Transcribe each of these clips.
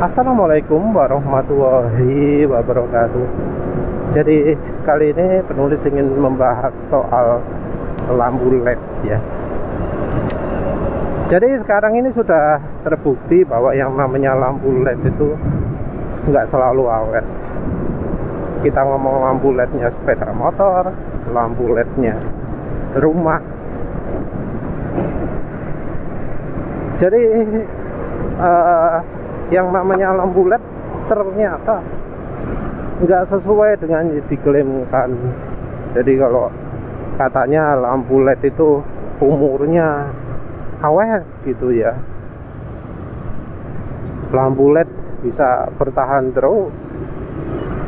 Assalamualaikum warahmatullahi wabarakatuh. Jadi kali ini penulis ingin membahas soal lampu LED ya. Jadi sekarang ini sudah terbukti bahwa yang namanya lampu LED itu nggak selalu awet. Kita ngomong lampu LED-nya sepeda motor, lampu LED-nya rumah. Jadi yang namanya lampu LED ternyata nggak sesuai dengan yang diklaimkan. Jadi kalau katanya lampu LED itu umurnya awet gitu ya, lampu LED bisa bertahan terus,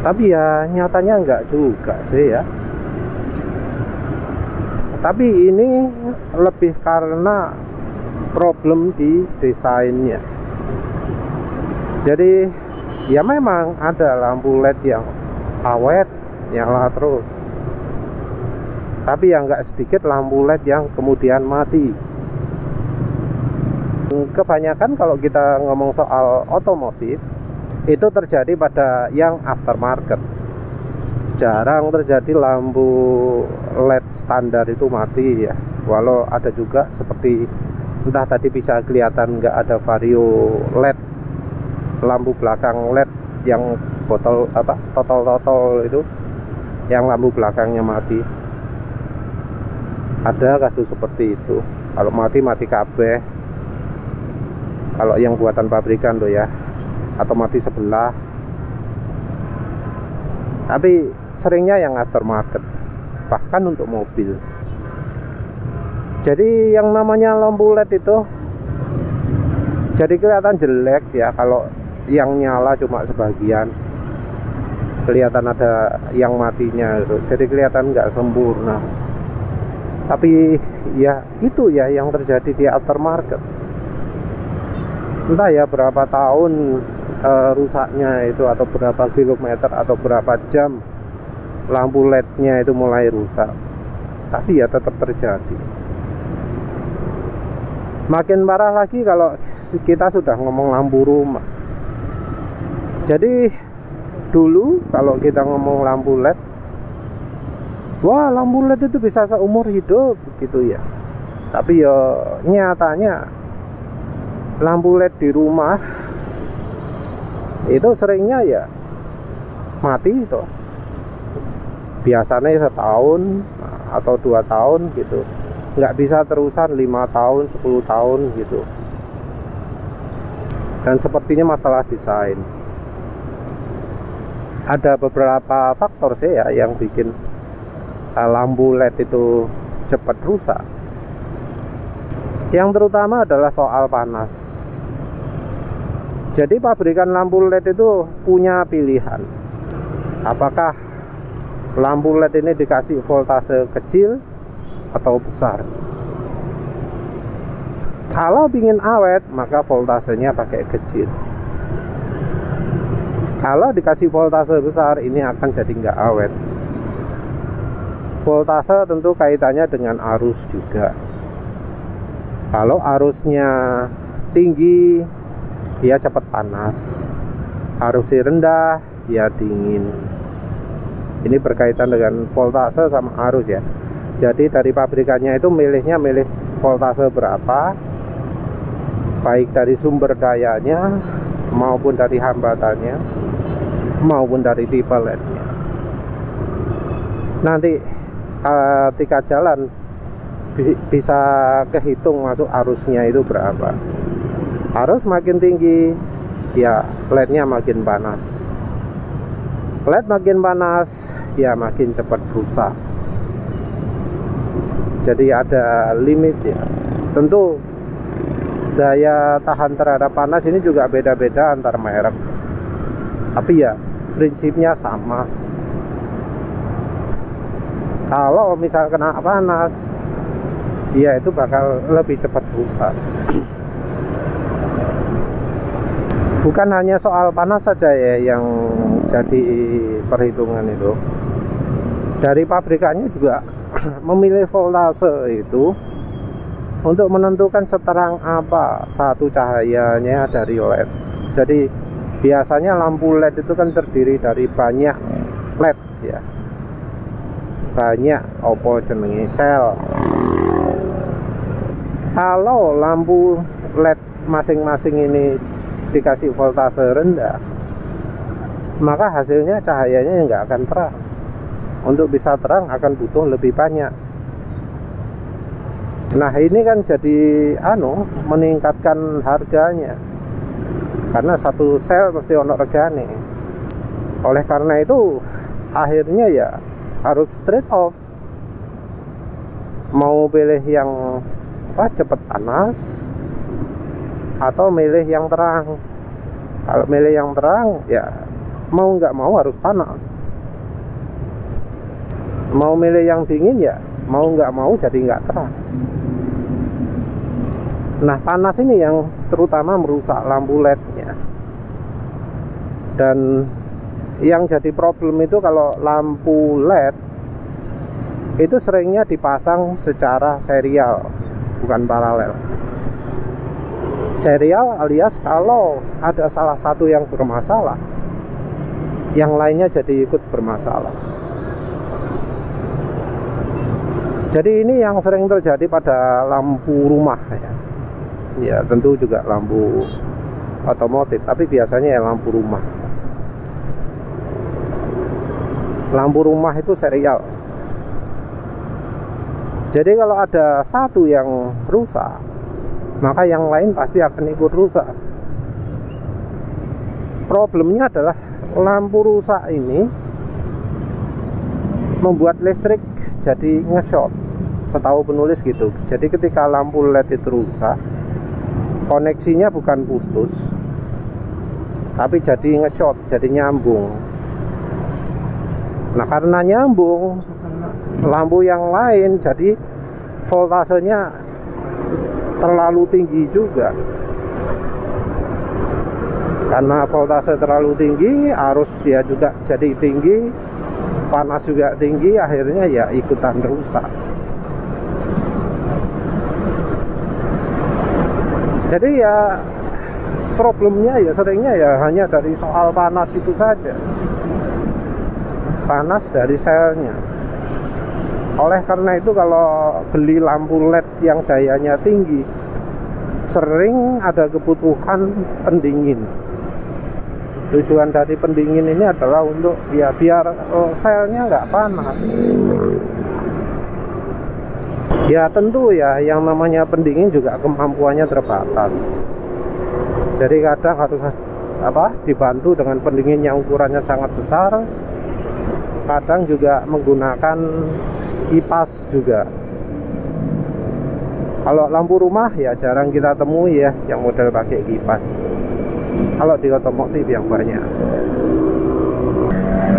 tapi ya nyatanya nggak juga sih ya. Tapi ini lebih karena problem di desainnya. Jadi ya memang ada lampu LED yang awet, nyala terus, tapi yang nggak sedikit lampu LED yang kemudian mati. Kebanyakan kalau kita ngomong soal otomotif itu terjadi pada yang aftermarket. Jarang terjadi lampu LED standar itu mati ya. Walau ada juga seperti entah tadi bisa kelihatan nggak ada vario LED, lampu belakang LED yang botol totol itu, yang lampu belakangnya mati. Ada kasus seperti itu. Kalau mati kabeh. Kalau yang buatan pabrikan loh ya, atau mati sebelah. Tapi seringnya yang aftermarket, bahkan untuk mobil. Jadi yang namanya lampu LED itu jadi kelihatan jelek ya kalau yang nyala cuma sebagian, kelihatan ada yang matinya gitu. Jadi kelihatan nggak sempurna. Tapi ya itu ya yang terjadi di aftermarket. Entah ya berapa tahun rusaknya itu, atau berapa kilometer, atau berapa jam lampu LED-nya itu mulai rusak, tapi ya tetap terjadi. Makin parah lagi kalau kita sudah ngomong lampu rumah. Jadi dulu kalau kita ngomong lampu LED, wah lampu LED itu bisa seumur hidup gitu ya. Tapi ya nyatanya lampu LED di rumah itu seringnya ya mati itu. Biasanya setahun atau 2 tahun gitu, nggak bisa terusan 5 tahun 10 tahun gitu. Dan sepertinya masalah desain. Ada beberapa faktor sih ya yang bikin lampu LED itu cepat rusak. Yang terutama adalah soal panas. Jadi pabrikan lampu LED itu punya pilihan. Apakah lampu LED ini dikasih voltase kecil atau besar? Kalau ingin awet, maka voltasenya pakai kecil. Kalau dikasih voltase besar, ini akan jadi nggak awet. Voltase tentu kaitannya dengan arus juga. Kalau arusnya tinggi, ya cepat panas. Arusnya rendah, ya dingin. Ini berkaitan dengan voltase sama arus ya. Jadi dari pabrikannya itu milih voltase berapa, baik dari sumber dayanya maupun dari hambatannya maupun dari tipe LED-nya. Nanti ketika jalan bisa kehitung masuk arusnya itu berapa. Arus makin tinggi, ya LED-nya makin panas. LED makin panas, ya makin cepat rusak. Jadi ada limit ya. Tentu daya tahan terhadap panas ini juga beda-beda antar merek. Tapi ya prinsipnya sama. Kalau misal kena panas, ya itu bakal lebih cepat rusak. Bukan hanya soal panas saja ya yang jadi perhitungan itu. Dari pabrikannya juga memilih voltase itu untuk menentukan seterang apa satu cahayanya dari LED. Jadi Biasanya lampu LED itu kan terdiri dari banyak LED ya, banyak opo jenenge sel. Kalau lampu LED masing-masing ini dikasih voltase rendah, maka hasilnya cahayanya nggak akan terang. Untuk bisa terang akan butuh lebih banyak. Nah ini kan jadi meningkatkan harganya, karena satu sel mesti ono regane. Oleh karena itu akhirnya ya harus trade off. Mau pilih yang cepet panas atau milih yang terang. Kalau milih yang terang ya mau nggak mau harus panas. Mau milih yang dingin ya mau nggak mau jadi nggak terang. Nah panas ini yang terutama merusak lampu LED-nya. Dan yang jadi problem itu kalau lampu LED itu seringnya dipasang secara serial, bukan paralel. Serial alias kalau ada salah satu yang bermasalah, yang lainnya jadi ikut bermasalah. Jadi ini yang sering terjadi pada lampu rumah ya. Ya tentu juga lampu otomotif, tapi biasanya ya lampu rumah. Lampu rumah itu serial. Jadi kalau ada satu yang rusak, maka yang lain pasti akan ikut rusak. Problemnya adalah lampu rusak ini membuat listrik jadi nge-short. Setahu penulis gitu. Jadi ketika lampu LED itu rusak, koneksinya bukan putus, tapi jadi nge-short, jadi nyambung. Nah karena nyambung, lampu yang lain jadi voltasenya terlalu tinggi juga. Karena voltase terlalu tinggi, arus dia juga jadi tinggi, panas juga tinggi, akhirnya ya ikutan rusak. Jadi ya problemnya ya seringnya ya hanya dari soal panas itu saja, panas dari selnya. Oleh karena itu kalau beli lampu LED yang dayanya tinggi, sering ada kebutuhan pendingin. Tujuan dari pendingin ini adalah untuk ya biar selnya nggak panas. Ya tentu ya yang namanya pendingin juga kemampuannya terbatas. Jadi kadang harus dibantu dengan pendingin yang ukurannya sangat besar. Kadang juga menggunakan kipas juga. Kalau lampu rumah ya jarang kita temui ya yang model pakai kipas. Kalau di otomotif yang banyak.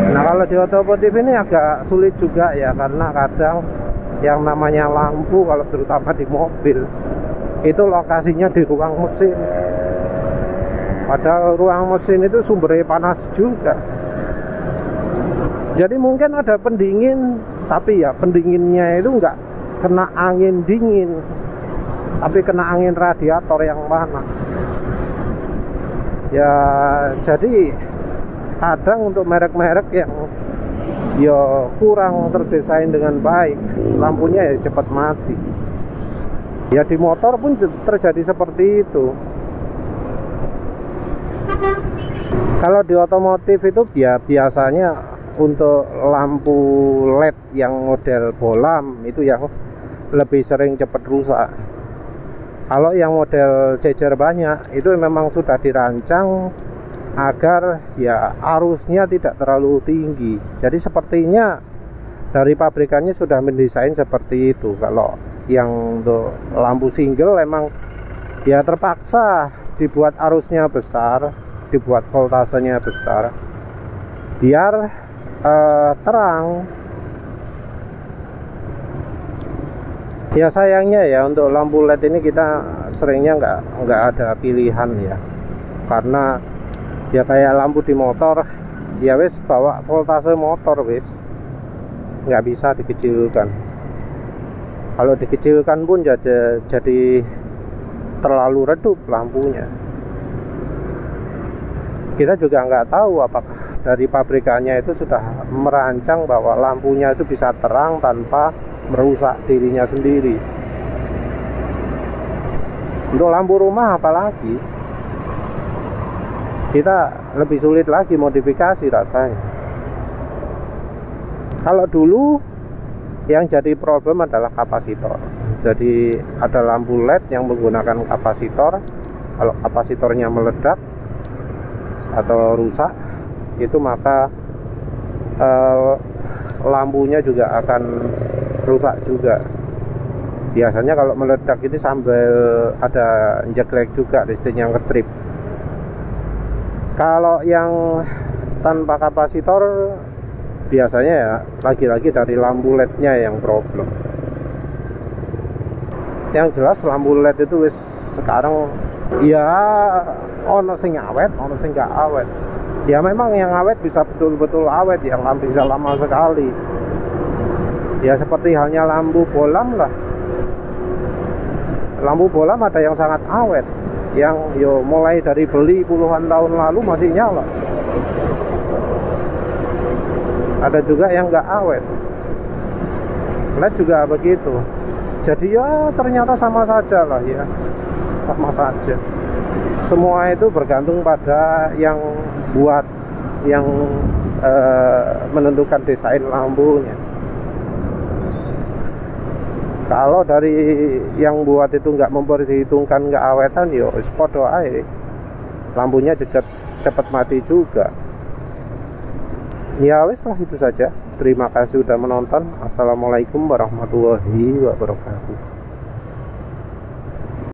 Nah kalau di otomotif ini agak sulit juga ya, karena kadang yang namanya lampu kalau terutama di mobil itu lokasinya di ruang mesin. Padahal ruang mesin itu sumbernya panas juga. Jadi mungkin ada pendingin, tapi ya pendinginnya itu nggak kena angin dingin, tapi kena angin radiator yang panas. Ya jadi kadang untuk merek-merek yang ya kurang terdesain dengan baik, lampunya ya cepat mati. Ya di motor pun terjadi seperti itu. Kalau di otomotif itu biasanya untuk lampu LED yang model bolam itu yang lebih sering cepat rusak. Kalau yang model jejer banyak itu memang sudah dirancang agar ya arusnya tidak terlalu tinggi. Jadi sepertinya dari pabrikannya sudah mendesain seperti itu. Kalau yang untuk lampu single emang ya terpaksa dibuat arusnya besar, dibuat voltasenya besar biar terang. Ya sayangnya ya untuk lampu LED ini kita seringnya nggak ada pilihan ya, karena ya kayak lampu di motor ya wis bawa voltase motor wis, nggak bisa dikecilkan. Kalau dikecilkan pun jadi terlalu redup lampunya. Kita juga nggak tahu apakah dari pabrikannya itu sudah merancang bahwa lampunya itu bisa terang tanpa merusak dirinya sendiri. Untuk lampu rumah apalagi, kita lebih sulit lagi modifikasi rasanya. Kalau dulu yang jadi problem adalah kapasitor. Jadi ada lampu LED yang menggunakan kapasitor. Kalau kapasitornya meledak atau rusak, itu maka lampunya juga akan rusak juga. Biasanya kalau meledak ini sambil ada jelek juga, listriknya ngetrip. Kalau yang tanpa kapasitor, biasanya ya lagi-lagi dari lampu LED-nya yang problem. Yang jelas lampu LED itu wis sekarang ya ono sing awet, ono sing gak awet. Ya memang yang awet bisa betul-betul awet, yang bisa lama sekali. Ya seperti halnya lampu bolam lah. Lampu bolam ada yang sangat awet, yang mulai dari beli puluhan tahun lalu masih nyala. Ada juga yang nggak awet. LED juga begitu. Jadi ya ternyata sama saja lah ya, sama saja. Semua itu bergantung pada yang buat, yang menentukan desain lampunya. Kalau dari yang buat itu nggak memperhitungkan keawetan, yo podo ae, lampunya juga cepat mati juga. Ya wes lah, itu saja. Terima kasih sudah menonton. Assalamualaikum warahmatullahi wabarakatuh.